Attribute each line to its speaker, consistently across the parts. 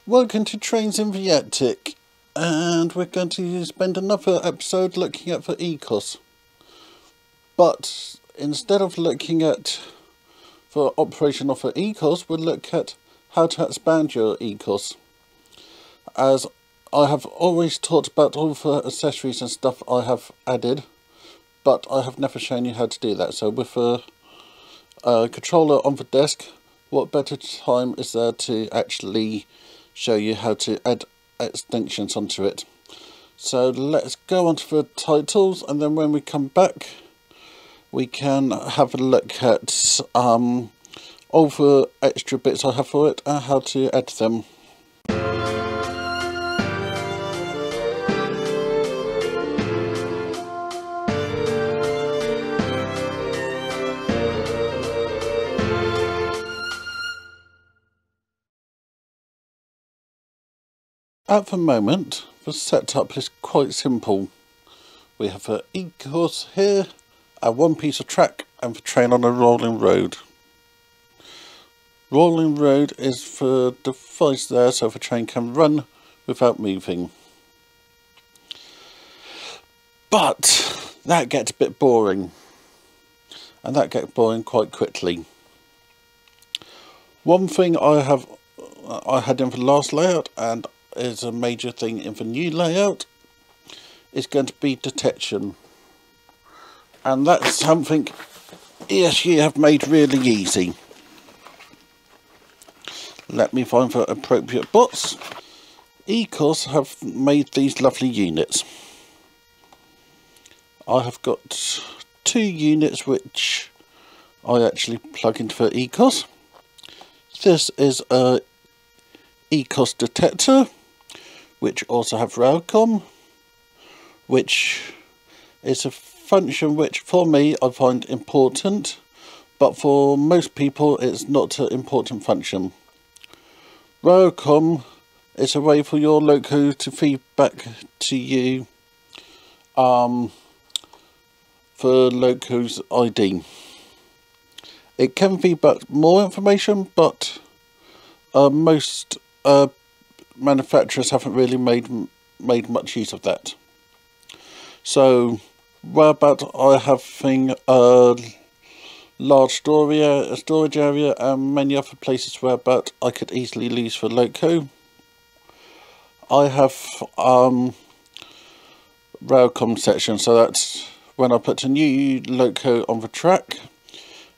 Speaker 1: Welcome to Trains in the Attic, and we're going to spend another episode looking at the ECoS. But instead of looking at the operation of the ECoS, we'll look at how to expand your ECoS. As I have always talked about all the accessories and stuff I have added, but I have never shown you how to do that. So with the controller on the desk, what better time is there to actually show you how to add extensions onto it. So let's go on to the titles, and then when we come back we can have a look at all the extra bits I have for it and how to add them. At the moment, the setup is quite simple. We have an ECoS here, a one piece of track, and the train on a rolling road. Rolling road is the device there so the train can run without moving. But that gets a bit boring, and that gets boring quite quickly. One thing I had in the last layout, and is a major thing in the new layout, is going to be detection, and that's something ESU have made really easy. Let me find the appropriate bots. ECoS have made these lovely units. I have got two units which I actually plug into the ECoS. This is a ECoS detector, which also have Locom, which is a function which for me I find important, but for most people it's not an important function. Locom is a way for your Loco to feed back to you for Loco's ID. It can feed back more information, but most manufacturers haven't really made much use of that. So whereabout I have a large storage area and many other places whereabout I could easily lose for Loco, I have Railcom section, so that's when I put a new Loco on the track,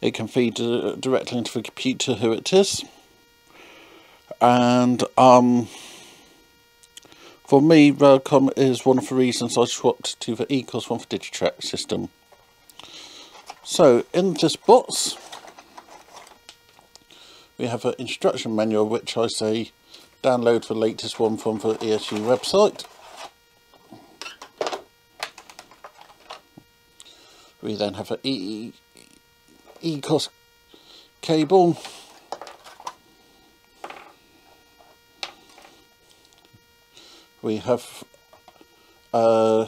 Speaker 1: it can feed directly into the computer who it is. And for me, Railcom is one of the reasons I swapped to the ECoS from the Digitrack system. So in this box we have an instruction manual, which I say download the latest one from the ESU website. We then have an ECoS cable. We have 4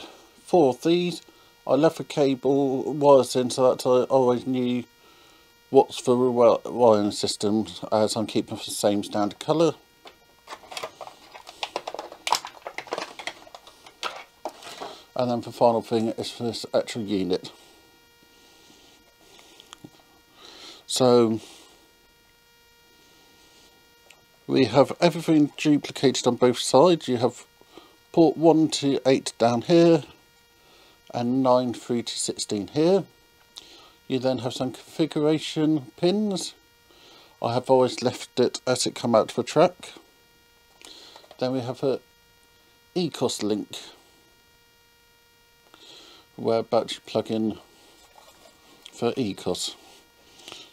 Speaker 1: of these. I left the cable wires in so that I always knew what's the wiring system, as I'm keeping the same standard colour. And then the final thing is this actual unit. So we have everything duplicated on both sides. You have port 1 to 8 down here and 9 through to 16 here. You then have some configuration pins. I have always left it as it come out to the track. Then we have a ECoS link, whereabout you plug in for ECoS.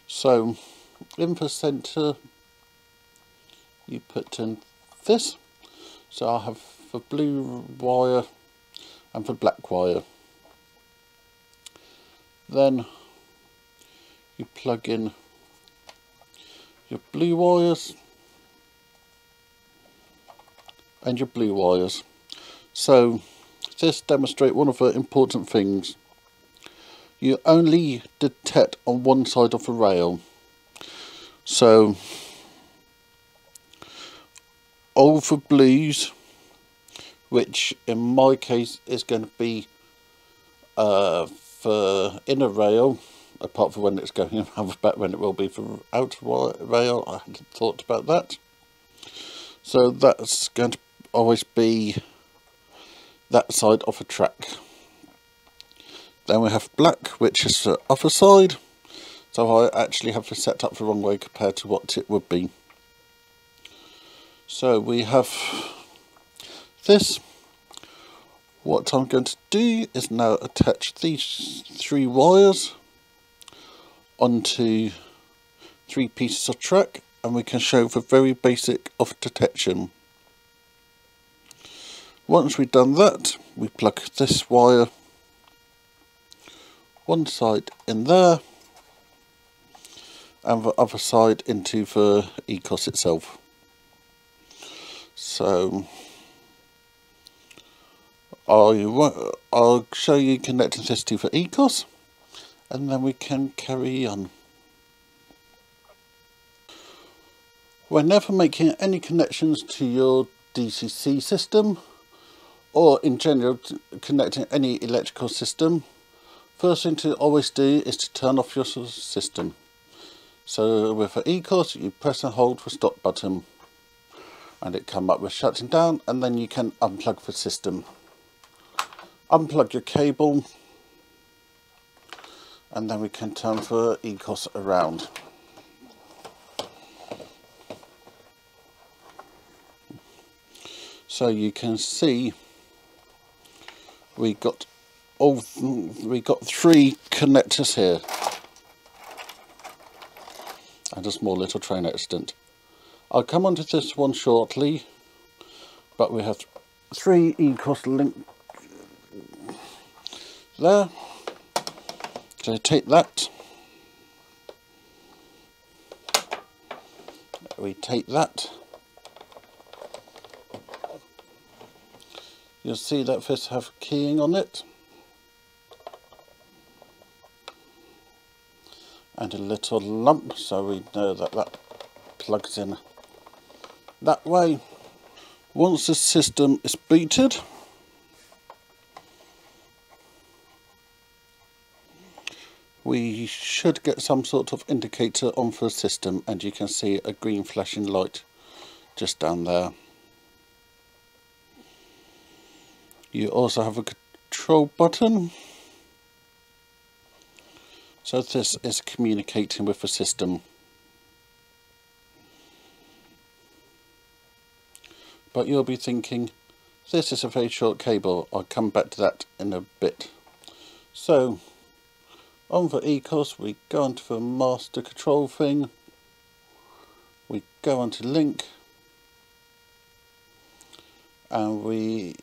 Speaker 1: So in the centre you put in this, so I have the blue wire and the black wire. Then you plug in your blue wires and your blue wires. So this demonstrates one of the important things. You only detect on one side of the rail. So over blues, which in my case is going to be for inner rail, apart from when it's going around the back, when it will be for outer rail. I hadn't thought about that. So that's going to always be that side of a track. Then we have black, which is the other side. So I actually have to set up the wrong way compared to what it would be. So we have this. What I'm going to do is now attach these 3 wires onto 3 pieces of track, and we can show the very basic of detection. Once we've done that, we plug this wire one side in there and the other side into the ECoS itself. So I'll show you connecting this to the ECoS, and then we can carry on. Whenever making any connections to your DCC system, or in general connecting any electrical system, first thing to always do is to turn off your system. So with the ECoS, you press and hold the stop button, and it comes up with shutting down, and then you can unplug the system. Unplug your cable, and then we can turn the ECoS around. So you can see we got 3 connectors here, and a small little train accident. I'll come onto this one shortly, but we have 3 ECoS linked there. So take that, we take that. You'll see that this have keying on it, and a little lump, so we know that that plugs in that way. Once the system is booted, we should get some sort of indicator on the system, and you can see a green flashing light just down there. You also have a control button, so this is communicating with the system. But you'll be thinking, this is a very short cable. I'll come back to that in a bit. So on the ECoS, we go onto the master control thing, we go onto link, and we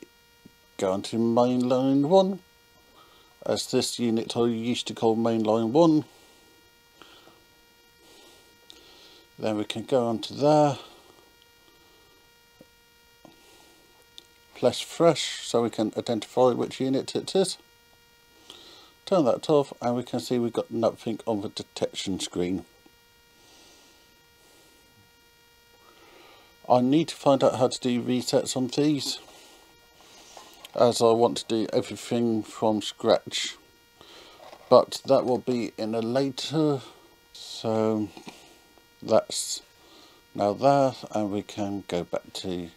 Speaker 1: go onto mainline 1, as this unit I used to call mainline 1. Then we can go onto there, press fresh so we can identify which unit it is. Turn that off, and we can see we've got nothing on the detection screen. I need to find out how to do resets on these, as I want to do everything from scratch, but that will be in a later. So that's now there, and we can go back to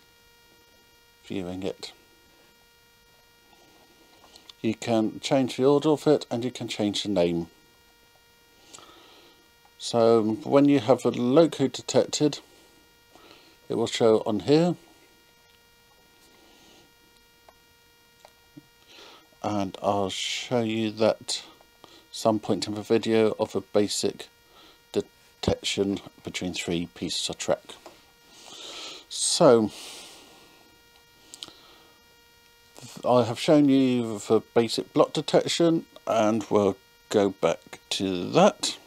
Speaker 1: viewing it. You can change the order of it, and you can change the name. So when you have a Loco detected, it will show on here, and I'll show you that some point in the video of a basic detection between 3 pieces of track. So I have shown you the basic block detection, and we'll go back to that.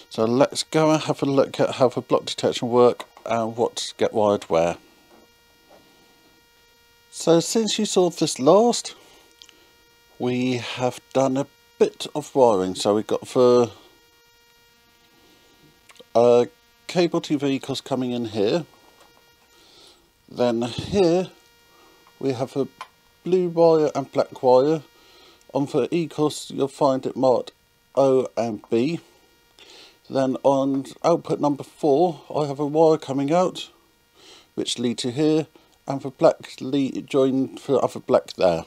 Speaker 1: So let's go and have a look at how the block detection work and what's get wired where. So since you saw this last, we have done a bit of wiring. So we've got the cable to the ECoS coming in here. Then here we have a blue wire and black wire. On for ECoS you'll find it marked O and B. Then on output number 4 I have a wire coming out which lead to here, and for black join for other black there.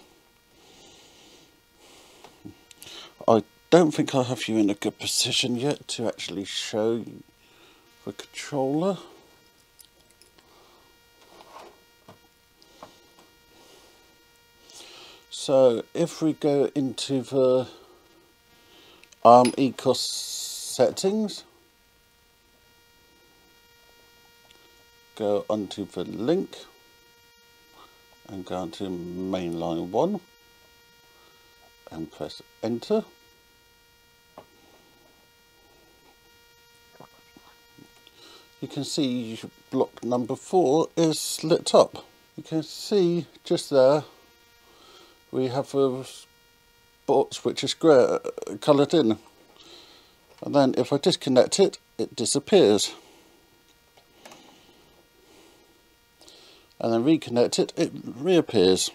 Speaker 1: I don't think I have you in a good position yet to actually show you the controller. So if we go into the ECoS settings, go onto the link and go onto mainline 1 and press enter. You can see block number 4 is lit up. You can see just there we have a box which is grey, coloured in, and then if I disconnect it, it disappears, and then reconnect it, it reappears.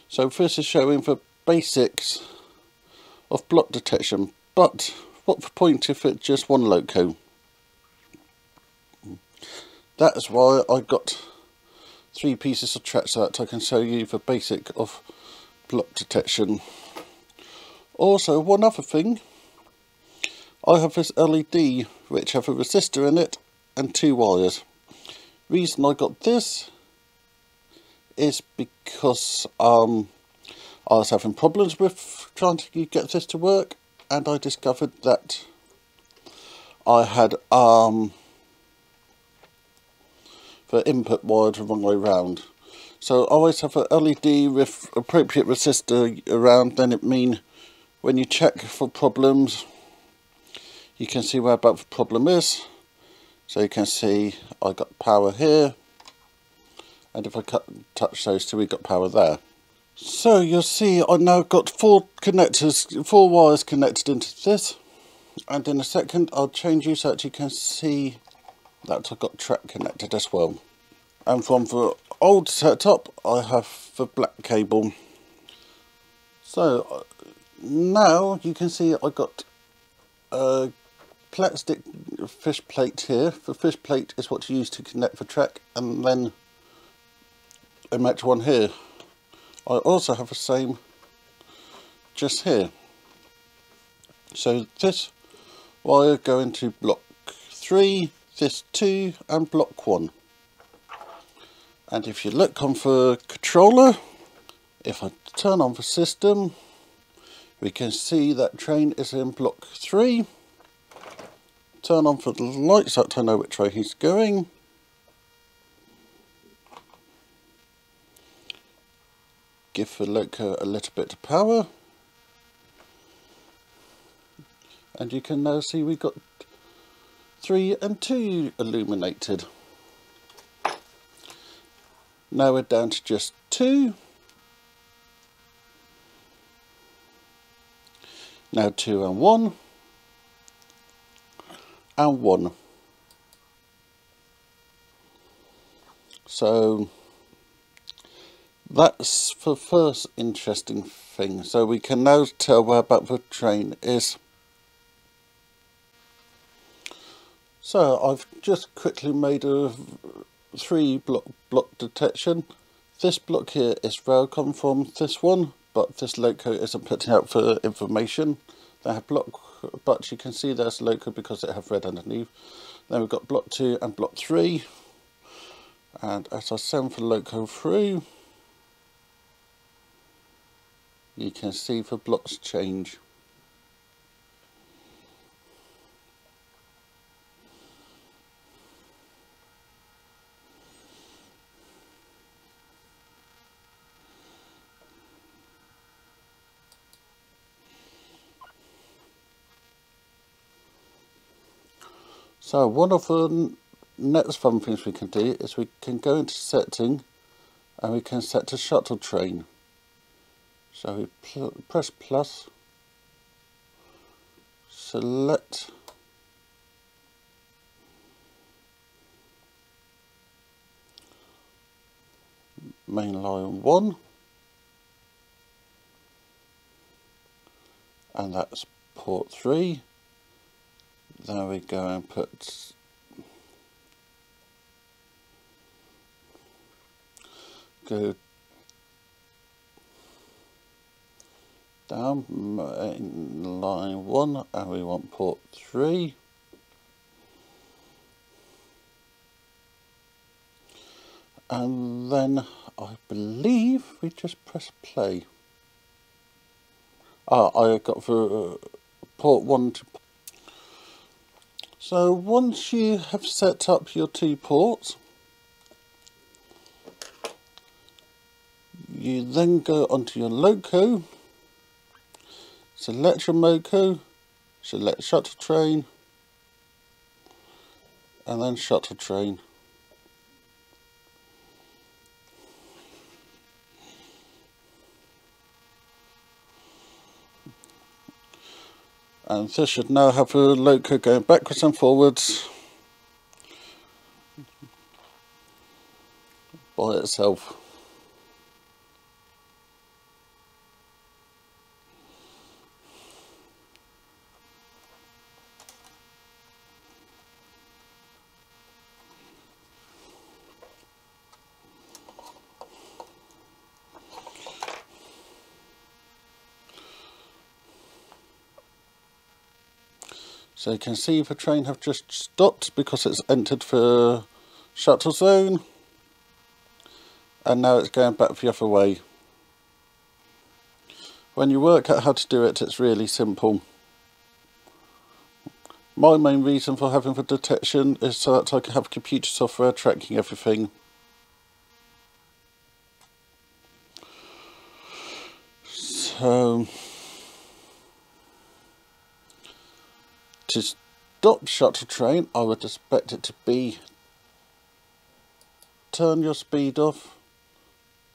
Speaker 1: So this is showing the basics of block detection, but what's the point if it's just one loco? That is why I got 3 pieces of track so that I can show you the basic of block detection. Also, one other thing, I have this LED which have a resistor in it and 2 wires. Reason I got this is because I was having problems with trying to get this to work, and I discovered that I had the input wired the wrong way round. So I always have a LED with appropriate resistor around, then it means when you check for problems you can see where about the problem is. So you can see I got power here, and if I touch those 2 we got power there. So you'll see I now got 4 wires connected into this, and in a second I'll change you so that you can see that I've got track connected as well. And from the old setup I have the black cable. So now you can see I got a plastic fish plate here. The fish plate is what you use to connect the track, and then a match one here. I also have the same just here. So this wire go into block 3, this 2 and block 1. And if you look on the controller, if I turn on the system, we can see that train is in block 3. Turn on for the lights so that I know which way he's going. Give the loco a little bit of power. And you can now see we got 3 and 2 illuminated. Now we're down to just 2. Now 2 and 1. And 1. So that's the first interesting thing. So we can now tell where about the train is. So I've just quickly made a 3 block detection. This block here is welcome from this one, but this loco isn't putting out for information. They have block, but you can see there's loco because it have red underneath. Then we've got block 2 and block 3, and as I send the loco through, you can see the blocks change. So one of the next fun things we can do is we can go into setting and we can set to shuttle train. So we press plus, select, main line 1, and that's port 3. There we go, and put go down main line 1, and we want port 3. And then I believe we just press play. I got for port 1 to. So once you have set up your 2 ports, you then go onto your Loco, select your Loco, select shuttle train, and then shuttle train. And this should now have a Loco going backwards and forwards by itself. So you can see the train have just stopped because it's entered the shuttle zone, and now it's going back the other way. When you work out how to do it, it's really simple. My main reason for having the detection is so that I can have computer software tracking everything. So to stop shuttle train, I would expect it to be turn your speed off,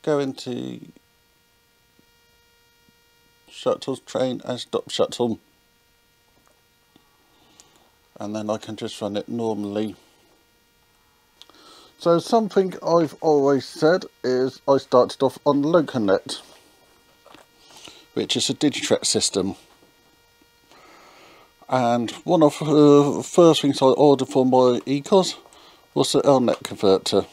Speaker 1: go into shuttle train and stop shuttle, and then I can just run it normally. So something I've always said is I started off on LocoNet, which is a Digitrack system. And one of the first things I ordered for my ECoS was the LocoNet converter.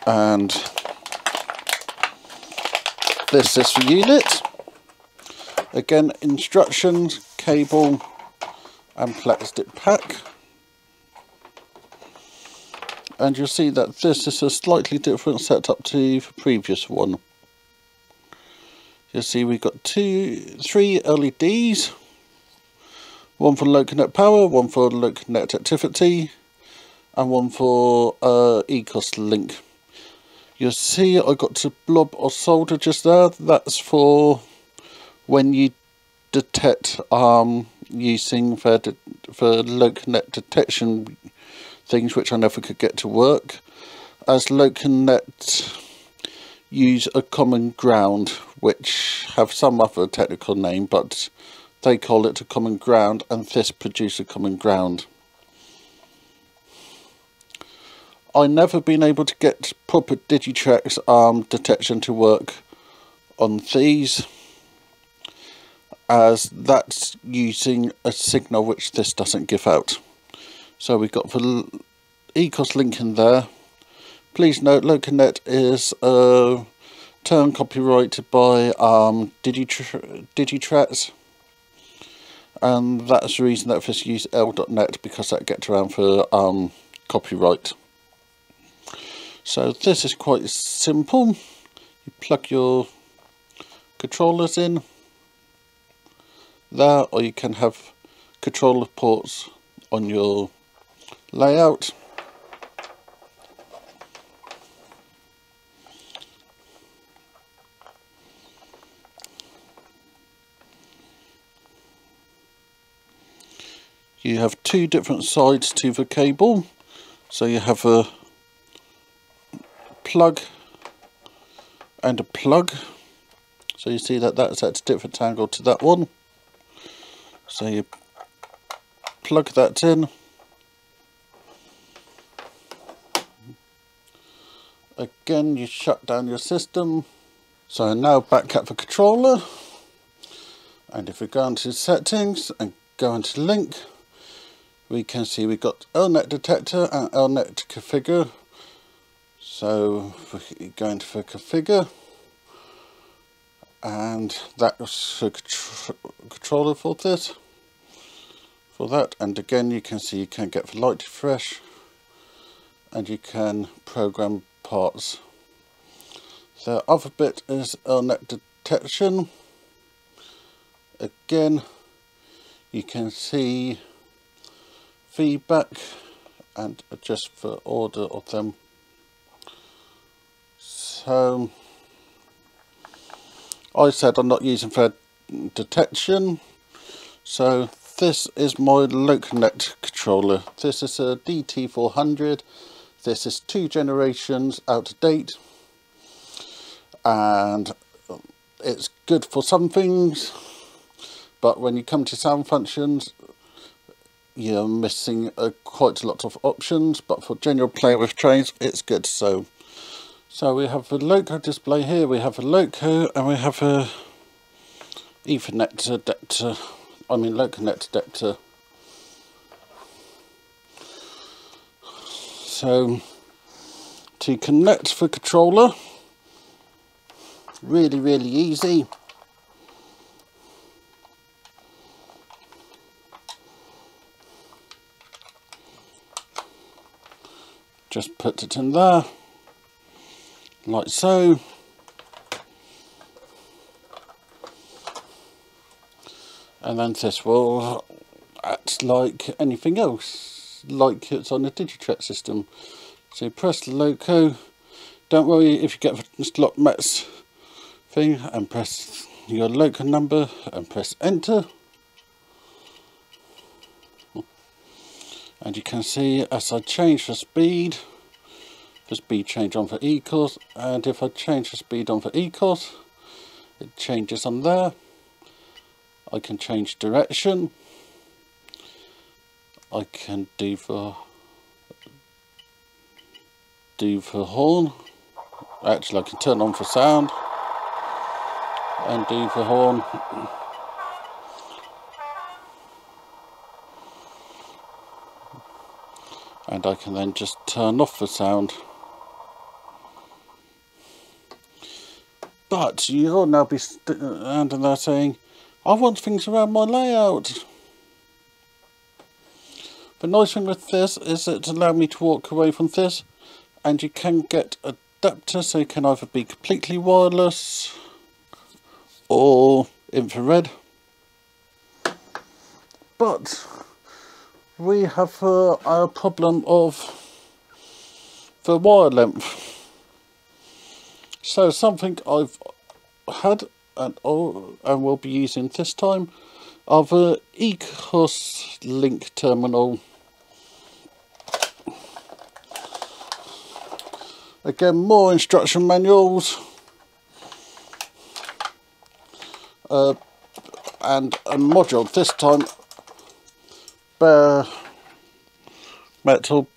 Speaker 1: And this is the unit. Again, instructions, cable and plastic pack. And you'll see that this is a slightly different setup to the previous one. You'll see we've got 3 LEDs, one for LocoNet power, one for LocoNet activity, and one for ECoS link. You'll see I got a blob of solder just there. That's for when you detect using the LocoNet detection things, which I never could get to work, as LocoNet use a common ground, which have some other technical name, but they call it a common ground, and this produces a common ground. I've never been able to get proper Digitrack's detection to work on these, as that's using a signal which this doesn't give out. So we've got the ECoS link in there. Please note LocoNet is a term copyrighted by Digitrack, and that's the reason that this use L.net, because that gets around for copyright. So this is quite simple. You plug your controllers in there, or you can have controller ports on your layout. You have 2 different sides to the cable, so you have a plug and a plug. So you see that that's at a different angle to that one. So you plug that in. Again, you shut down your system. So now back at the controller, and if we go into settings and go into link, we can see we've got LocoNet detector and LocoNet configure. So we go into the configure, and that's the controller for this, for that. And again, you can see you can get the light refresh, and you can program parts. The other bit is LocoNet detection. Again, you can see feedback and adjust the order of them. So I said I'm not using for detection, so this is my LocoNet controller. This is a DT400. This is 2 generations out of date, and it's good for some things, but when you come to sound functions, you're missing quite a lot of options. But for general playing with trains, it's good. So we have the Loco display here, we have a Loco, and we have a Ethernet adapter, LocoNet adapter. So to connect the controller, really easy. Just put it in there, like so. And then this will act like anything else, like it's on a Digitrack system. So you press the Loco. Don't worry if you get the slot mats thing, and press your Loco number and press enter. And you can see as I change the speed change on for ECoS, and if I change the speed on for ECoS, it changes on there. I can change direction. I can do the horn. Actually, I can turn on for sound and do the horn. And I can then just turn off the sound. But you'll now be standing there saying, I want things around my layout. The nice thing with this is it allows me to walk away from this, and you can get adapter, so you can either be completely wireless or infrared. But we have a problem of the wire length. So something I've had and will be using this time are the ECoS link terminal. Again, more instruction manuals and a module, this time bare metal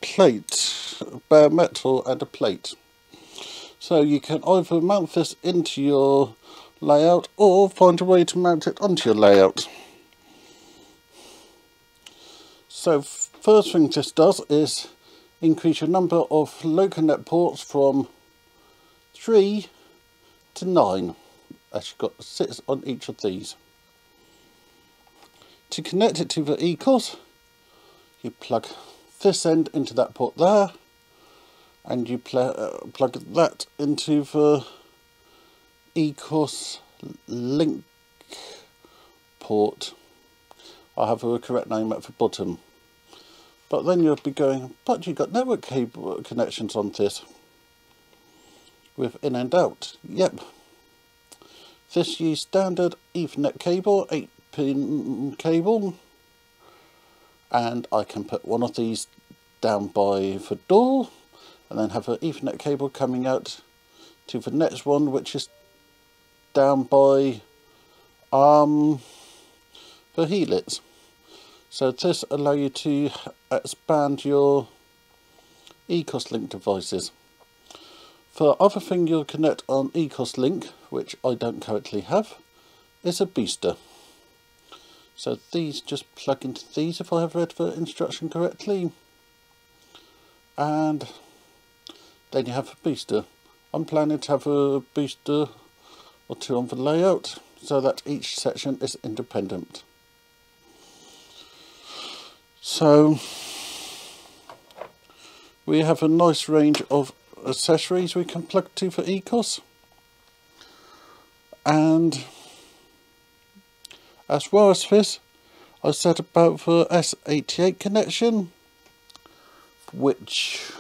Speaker 1: and a plate. So you can either mount this into your layout or find a way to mount it onto your layout. So first thing this does is increase your number of LocoNet ports from 3 to 9, as you've got 6 on each of these. To connect it to the ECoS, you plug this end into that port there, and you plug that into the ECoS link port. I have a correct name at the bottom. But then you'll be going, but you've got network cable connections on this with in and out. Yep. This uses standard Ethernet cable, 8-pin cable, and I can put one of these down by the door and then have an Ethernet cable coming out to the next one, which is down by the helix. So this allows you to expand your ECoS link devices. For other thing you'll connect on ECoS link, which I don't currently have, is a booster. So these just plug into these if I have read the instruction correctly. And then you have a booster. I'm planning to have a booster or two on the layout so that each section is independent. So we have a nice range of accessories we can plug to for ECoS. And as well as this, I said about the S88 connection, which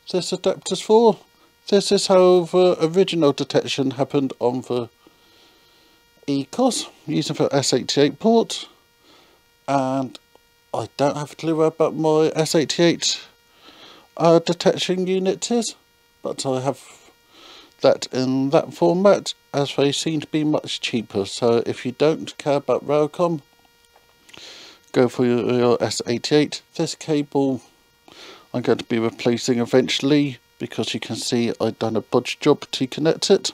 Speaker 1: this adapter's for. This is how the original detection happened on the ECoS using the S88 port, and I don't have a clue about my S88 detection unit is, but I have that in that format as they seem to be much cheaper. So if you don't care about Railcom, go for your S88. This cable I'm going to be replacing eventually because you can see I've done a bodge job to connect it.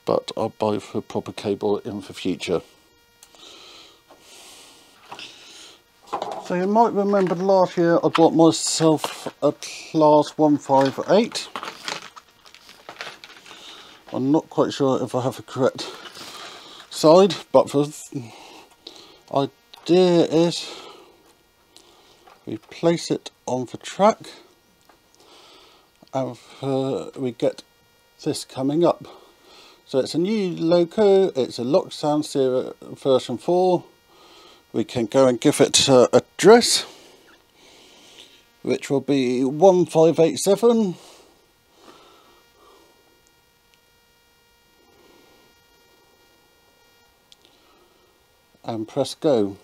Speaker 1: But I'll buy the proper cable in the future. So you might remember last year I bought myself a Class 158. I'm not quite sure if I have the correct side, but the idea is we place it on the track and we get this coming up. So it's a new Loco, it's a Lock Sound version 4. We can go and give it an address, which will be 1587. And press go.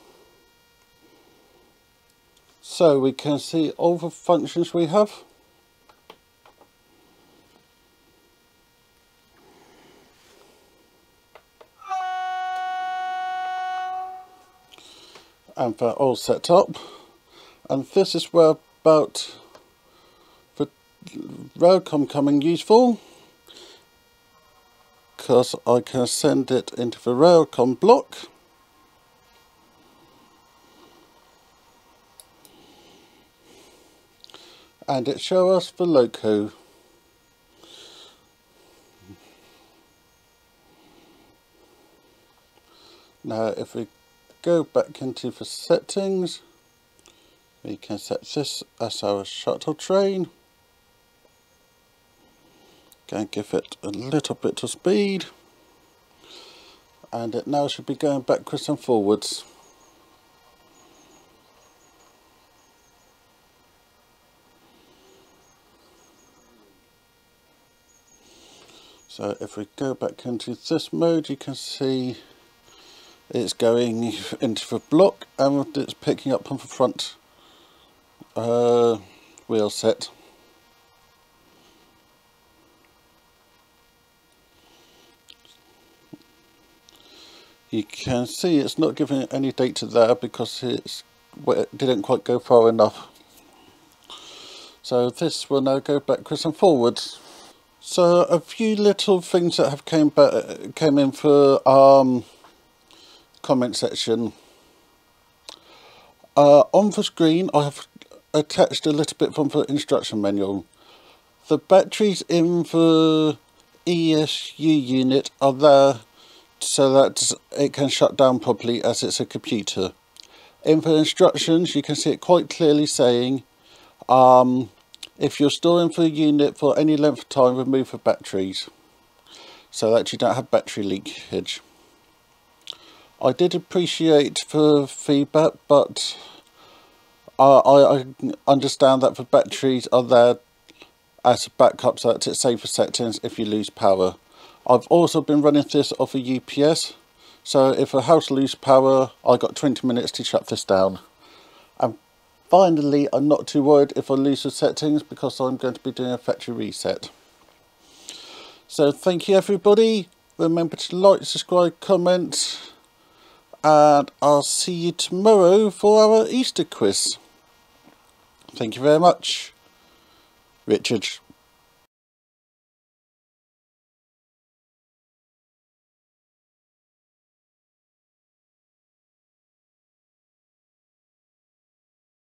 Speaker 1: So we can see all the functions we have. And they're all set up. And this is where about the Railcom coming useful, because I can send it into the Railcom block. And it shows us the Loco. Now if we go back into the settings, we can set this as our shuttle train. Going to give it a little bit of speed. And it now should be going backwards and forwards. So if we go back into this mode, you can see it's going into the block and it's picking up on the front wheel set. You can see it's not giving any data there because it didn't quite go far enough. So this will now go backwards and forwards. So a few little things that have came in for comment section. On the screen I have attached a little bit from the instruction manual. The batteries in the ESU unit are there so that it can shut down properly as it's a computer. In the instructions you can see it quite clearly saying if you're storing the unit for any length of time, remove the batteries so that you don't have battery leakage. I did appreciate the feedback, but I understand that the batteries are there as a backup so that it's safer settings if you lose power. I've also been running this off a UPS, so if a house loses power, I got 20 minutes to shut this down. And finally, I'm not too worried if I lose the settings because I'm going to be doing a factory reset. So thank you everybody. Remember to like, subscribe, comment, and I'll see you tomorrow for our Easter quiz. Thank you very much. Richard.